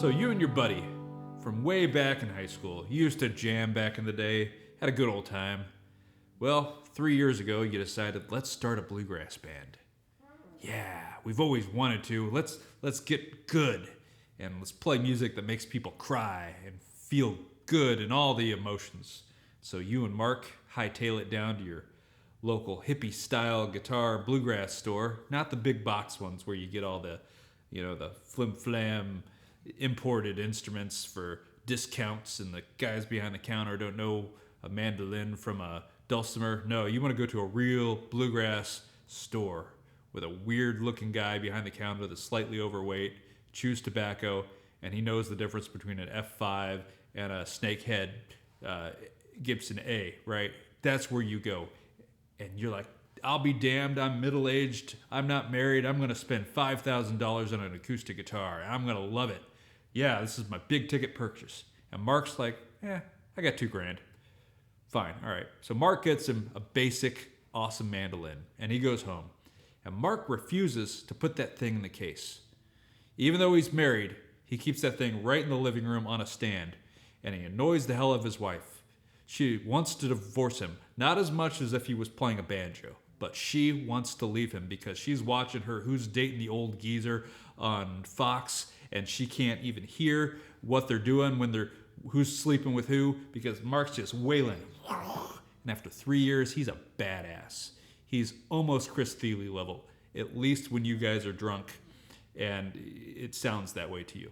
So you and your buddy from way back in high school, you used to jam back in the day, had a good old time. Well, 3 years ago, you decided, let's start a bluegrass band. Yeah, we've always wanted to. Let's get good and let's play music that makes people cry and feel good and all the emotions. So you and Mark hightail it down to your local hippie style guitar bluegrass store, not the big box ones where you get all the, the flim flam imported instruments for discounts and the guys behind the counter don't know a mandolin from a dulcimer. No, you want to go to a real bluegrass store with a weird looking guy behind the counter that's slightly overweight, chews tobacco, and he knows the difference between an F5 and a snakehead Gibson A, right? That's where you go. And you're like, I'll be damned, I'm middle-aged, I'm not married, I'm going to spend $5,000 on an acoustic guitar, and I'm going to love it. Yeah, this is my big ticket purchase. And Mark's like, I got $2,000. Fine, all right. So Mark gets him a basic, awesome mandolin, and he goes home. And Mark refuses to put that thing in the case. Even though he's married, he keeps that thing right in the living room on a stand, and he annoys the hell of his wife. She wants to divorce him, not as much as if he was playing a banjo, but she wants to leave him because she's watching her Who's Dating the Old Geezer on Fox, and she can't even hear what they're doing when they're who's sleeping with who because Mark's just wailing. And after 3 years, he's a badass. He's almost Chris Thile level, at least when you guys are drunk, and it sounds that way to you.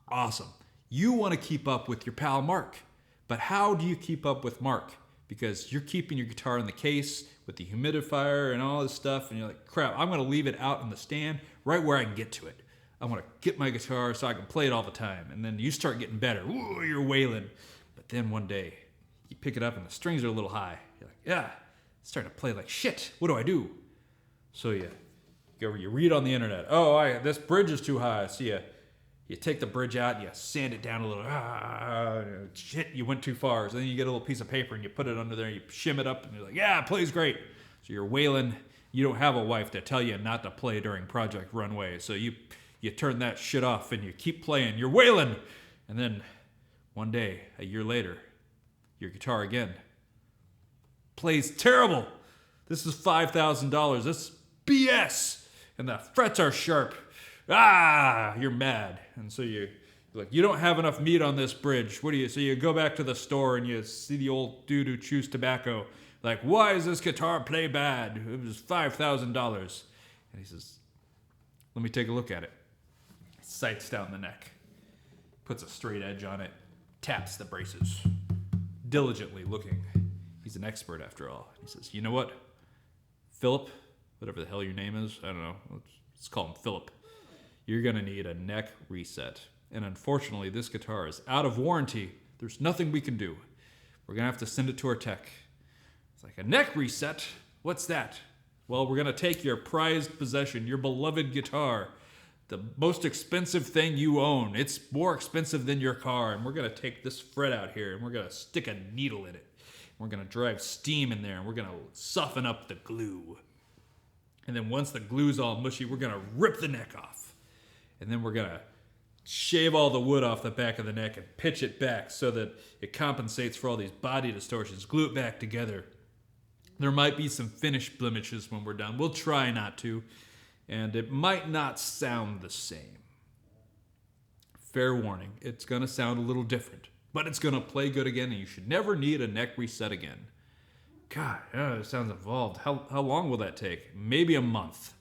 Awesome. You want to keep up with your pal Mark, but how do you keep up with Mark? Because you're keeping your guitar in the case with the humidifier and all this stuff, and you're like, crap, I'm going to leave it out in the stand right where I can get to it. I want to get my guitar so I can play it all the time. And then you start getting better. Ooh, you're wailing. But then one day, you pick it up and the strings are a little high. You're like, it's starting to play like shit. What do I do? So you read on the internet. Oh, this bridge is too high. So you take the bridge out and you sand it down a little. Shit, you went too far. So then you get a little piece of paper and you put it under there and you shim it up and you're like, it plays great. So you're wailing. You don't have a wife to tell you not to play during Project Runway. So you turn that shit off and you keep playing. You're wailing. And then one day, a year later, your guitar again plays terrible. This is $5,000. This is BS. And the frets are sharp. You're mad. And so you're like, you don't have enough meat on this bridge. So you go back to the store and you see the old dude who chews tobacco. Like, why does this guitar play bad? It was $5,000. And he says, let me take a look at it. Sights down the neck. Puts a straight edge on it. Taps the braces. Diligently looking. He's an expert after all. He says, you know what? Philip, whatever the hell your name is, I don't know. Let's call him Philip. You're going to need a neck reset. And unfortunately, this guitar is out of warranty. There's nothing we can do. We're going to have to send it to our tech. It's like, a neck reset? What's that? Well, we're going to take your prized possession, your beloved guitar, the most expensive thing you own. It's more expensive than your car. And we're going to take this fret out here and we're going to stick a needle in it. We're going to drive steam in there and we're going to soften up the glue. And then once the glue's all mushy, we're going to rip the neck off. And then we're going to shave all the wood off the back of the neck and pitch it back so that it compensates for all these body distortions. Glue it back together. There might be some finish blemishes when we're done. We'll try not to. And it might not sound the same. Fair warning, it's going to sound a little different. But it's going to play good again, and you should never need a neck reset again. God, it sounds involved. How long will that take? Maybe a month,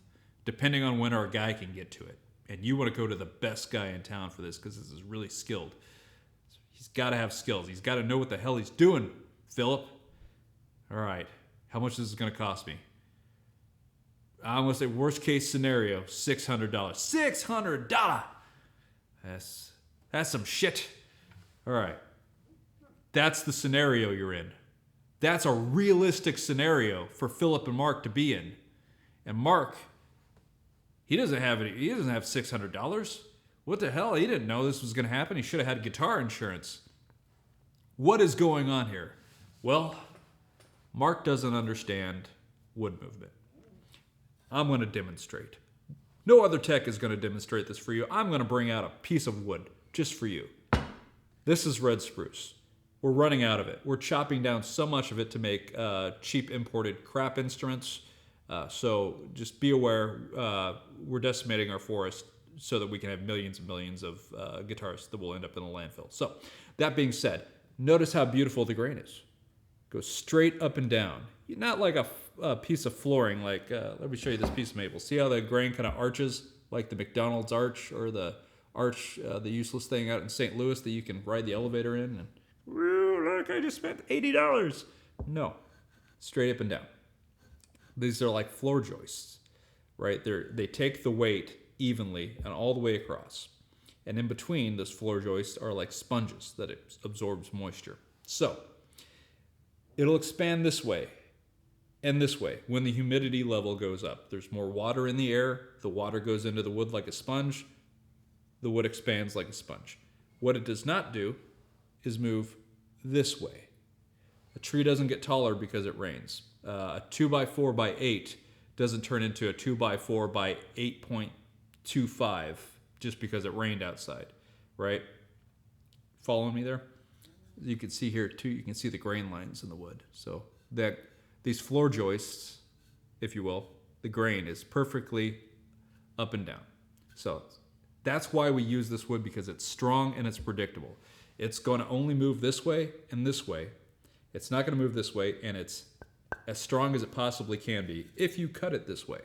depending on when our guy can get to it. And you want to go to the best guy in town for this, because this is really skilled. He's got to have skills. He's got to know what the hell he's doing, Philip. All right, how much is this going to cost me? I'm going to say worst case scenario, $600. $600! That's some shit. All right. That's the scenario you're in. That's a realistic scenario for Philip and Mark to be in. And Mark, he doesn't have $600. What the hell? He didn't know this was going to happen. He should have had guitar insurance. What is going on here? Well, Mark doesn't understand wood movement. I'm going to demonstrate. No other tech is going to demonstrate this for you. I'm going to bring out a piece of wood just for you. This is red spruce. We're running out of it. We're chopping down so much of it to make cheap imported crap instruments. So just be aware, we're decimating our forest so that we can have millions and millions of guitars that will end up in a landfill. So that being said, notice how beautiful the grain is. Goes straight up and down. Not like a piece of flooring. Like let me show you this piece of maple. See how the grain kind of arches like the McDonald's arch, or the arch, the useless thing out in St. Louis that you can ride the elevator in and, woo, look, I just spent $80. No, straight up and down. These are like floor joists, right? They take the weight evenly and all the way across. And in between, those floor joists are like sponges that it absorbs moisture. So it'll expand this way and this way when the humidity level goes up. There's more water in the air. The water goes into the wood like a sponge. The wood expands like a sponge. What it does not do is move this way. A tree doesn't get taller because it rains. A 2x4 by 8 doesn't turn into a 2x4 by 8.25 just because it rained outside, right? Following me there? You can see here too, you can see the grain lines in the wood. So that these floor joists, if you will, the grain is perfectly up and down. So that's why we use this wood, because it's strong and it's predictable. It's going to only move this way and this way. It's not going to move this way, and it's as strong as it possibly can be if you cut it this way.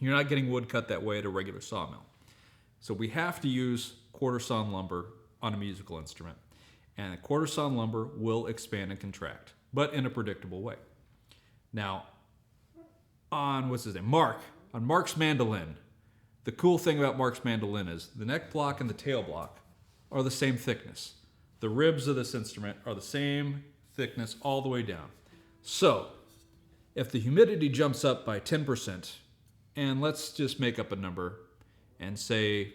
You're not getting wood cut that way at a regular sawmill. So we have to use quarter sawn lumber on a musical instrument. And a quarter sawn lumber will expand and contract, but in a predictable way. Now, on Mark's mandolin, the cool thing about Mark's mandolin is the neck block and the tail block are the same thickness. The ribs of this instrument are the same thickness all the way down. So, if the humidity jumps up by 10%, and let's just make up a number and say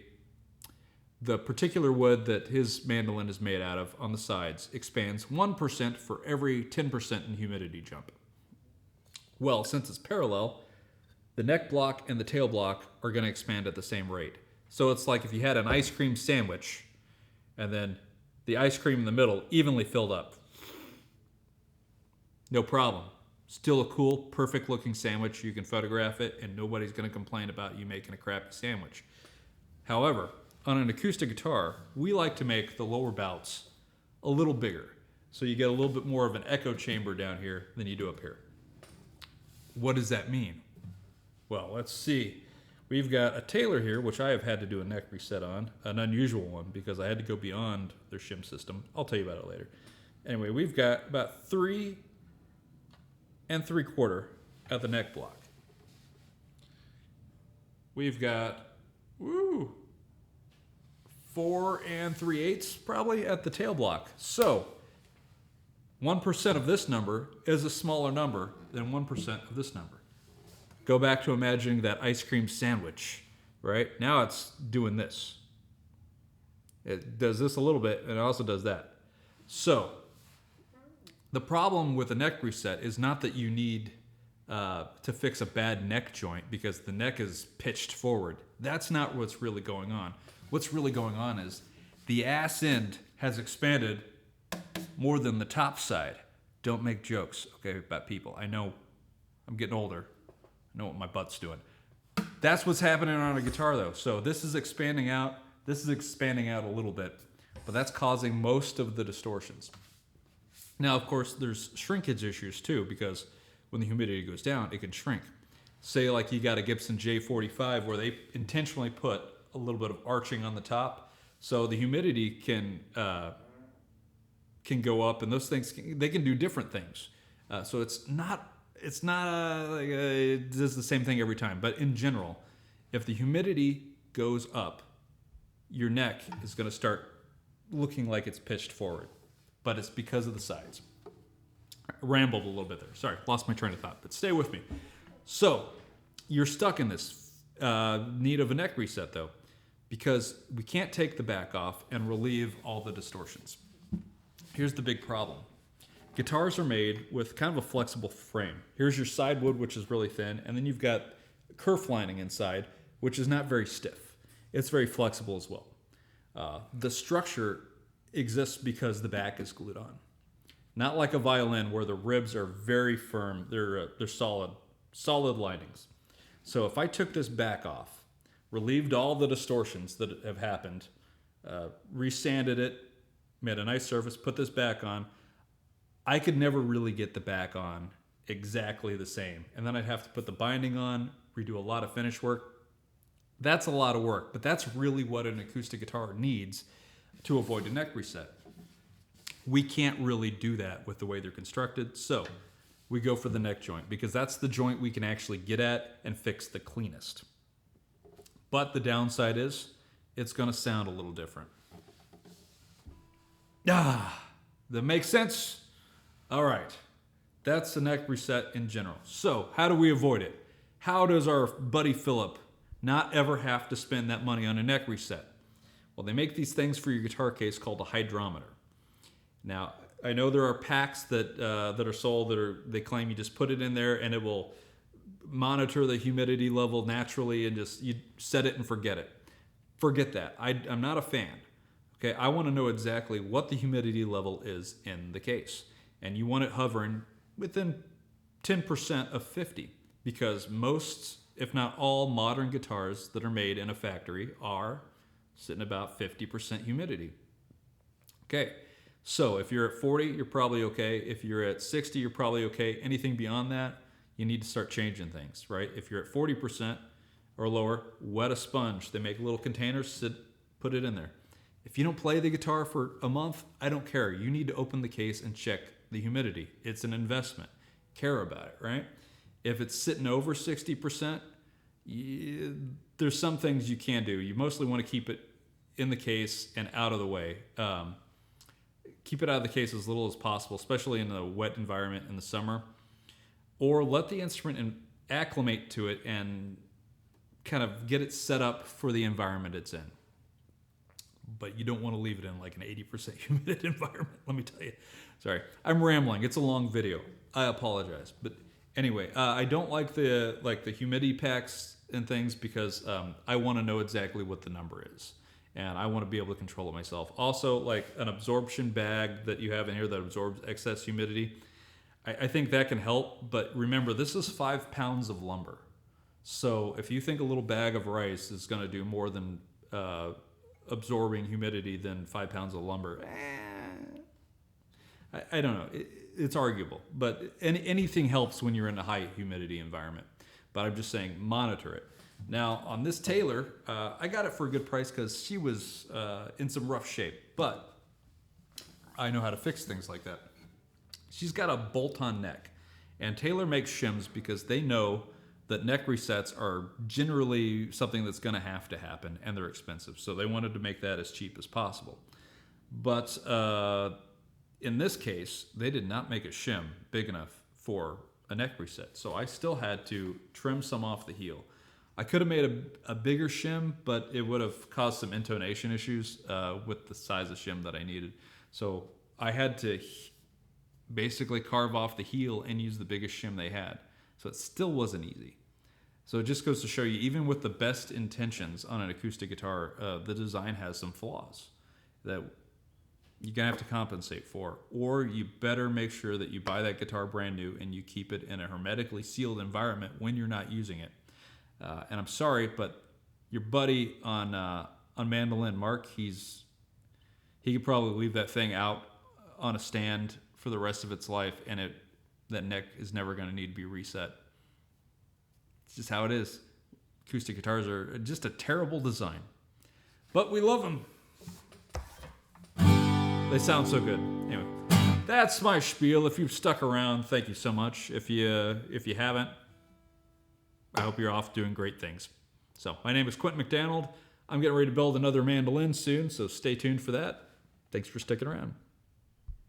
the particular wood that his mandolin is made out of on the sides expands 1% for every 10% in humidity jump. Well, since it's parallel, the neck block and the tail block are going to expand at the same rate. So it's like if you had an ice cream sandwich and then the ice cream in the middle evenly filled up. No problem. Still a cool, perfect looking sandwich. You can photograph it and nobody's going to complain about you making a crappy sandwich. However, on an acoustic guitar, we like to make the lower bouts a little bigger. So you get a little bit more of an echo chamber down here than you do up here. What does that mean? Well, let's see. We've got a Taylor here, which I have had to do a neck reset on, an unusual one because I had to go beyond their shim system. I'll tell you about it later. Anyway, we've got about 3 3/4 at the neck block. We've got 4 3/8 probably at the tail block. So 1% of this number is a smaller number than 1% of this number. Go back to imagining that ice cream sandwich, right? Now it's doing this. It does this a little bit, and it also does that. So the problem with a neck reset is not that you need to fix a bad neck joint because the neck is pitched forward. That's not what's really going on. What's really going on is the ass end has expanded more than the top side. Don't make jokes, okay, about people. I know I'm getting older. I know what my butt's doing. That's what's happening on a guitar though. So this is expanding out. This is expanding out a little bit, but that's causing most of the distortions. Now, of course, there's shrinkage issues too, because when the humidity goes down, it can shrink. Say like you got a Gibson J45 where they intentionally put a little bit of arching on the top, so the humidity can go up, and those things they can do different things. So it does the same thing every time. But in general, if the humidity goes up, your neck is going to start looking like it's pitched forward. But it's because of the sides. I rambled a little bit there. Sorry, lost my train of thought, but stay with me. So, you're stuck in this need of a neck reset, though, because we can't take the back off and relieve all the distortions. Here's the big problem. Guitars are made with kind of a flexible frame. Here's your side wood, which is really thin, and then you've got kerf lining inside, which is not very stiff. It's very flexible as well. The structure exists because the back is glued on. Not like a violin where the ribs are very firm. They're solid linings. So if I took this back off, relieved all the distortions that have happened, resanded it, made a nice surface, put this back on, I could never really get the back on exactly the same. And then I'd have to put the binding on, redo a lot of finish work. That's a lot of work, but that's really what an acoustic guitar needs to avoid a neck reset. We can't really do that with the way they're constructed, so we go for the neck joint because that's the joint we can actually get at and fix the cleanest. But the downside is it's going to sound a little different. That makes sense? All right. That's the neck reset in general. So how do we avoid it? How does our buddy Philip not ever have to spend that money on a neck reset? Well, they make these things for your guitar case called a hydrometer. Now, I know there are packs that are sold they claim you just put it in there and it will monitor the humidity level naturally and just you set it and forget it. Forget that. I'm not a fan. Okay, I want to know exactly what the humidity level is in the case. And you want it hovering within 10% of 50 because most, if not all, modern guitars that are made in a factory are sitting about 50% humidity. Okay. So if you're at 40, you're probably okay. If you're at 60, you're probably okay. Anything beyond that, you need to start changing things, right? If you're at 40% or lower, wet a sponge. They make little containers, put it in there. If you don't play the guitar for a month, I don't care. You need to open the case and check the humidity. It's an investment. Care about it, right? If it's sitting over 60%, there's some things you can do. You mostly want to keep it in the case and out of the way. Keep it out of the case as little as possible, especially in a wet environment in the summer. Or let the instrument acclimate to it and kind of get it set up for the environment it's in. But you don't want to leave it in like an 80% humid environment, let me tell you. Sorry, I'm rambling. It's a long video. I apologize. But anyway, I don't like the humidity packs and things because I want to know exactly what the number is. And I want to be able to control it myself. Also, like an absorption bag that you have in here that absorbs excess humidity, I think that can help. But remember, this is 5 pounds of lumber. So if you think a little bag of rice is going to do more than absorbing humidity than 5 pounds of lumber, I don't know. It's arguable. But anything helps when you're in a high humidity environment. But I'm just saying, monitor it. Now, on this Taylor, I got it for a good price because she was in some rough shape, but I know how to fix things like that. She's got a bolt-on neck, and Taylor makes shims because they know that neck resets are generally something that's going to happen, and they're expensive, so they wanted to make that as cheap as possible. But in this case, they did not make a shim big enough for a neck reset, so I still had to trim some off the heel. I could have made a bigger shim, but it would have caused some intonation issues with the size of shim that I needed. So I had to basically carve off the heel and use the biggest shim they had. So it still wasn't easy. So it just goes to show you, even with the best intentions on an acoustic guitar, the design has some flaws that you're going to have to compensate for. Or you better make sure that you buy that guitar brand new and you keep it in a hermetically sealed environment when you're not using it. And I'm sorry, but your buddy on mandolin, Mark, he could probably leave that thing out on a stand for the rest of its life, and that neck is never going to need to be reset. It's just how it is. Acoustic guitars are just a terrible design, but we love them. They sound so good. Anyway, that's my spiel. If you've stuck around, thank you so much. If you haven't, I hope you're off doing great things. So, my name is Quentin McDonald. I'm getting ready to build another mandolin soon, so stay tuned for that. Thanks for sticking around.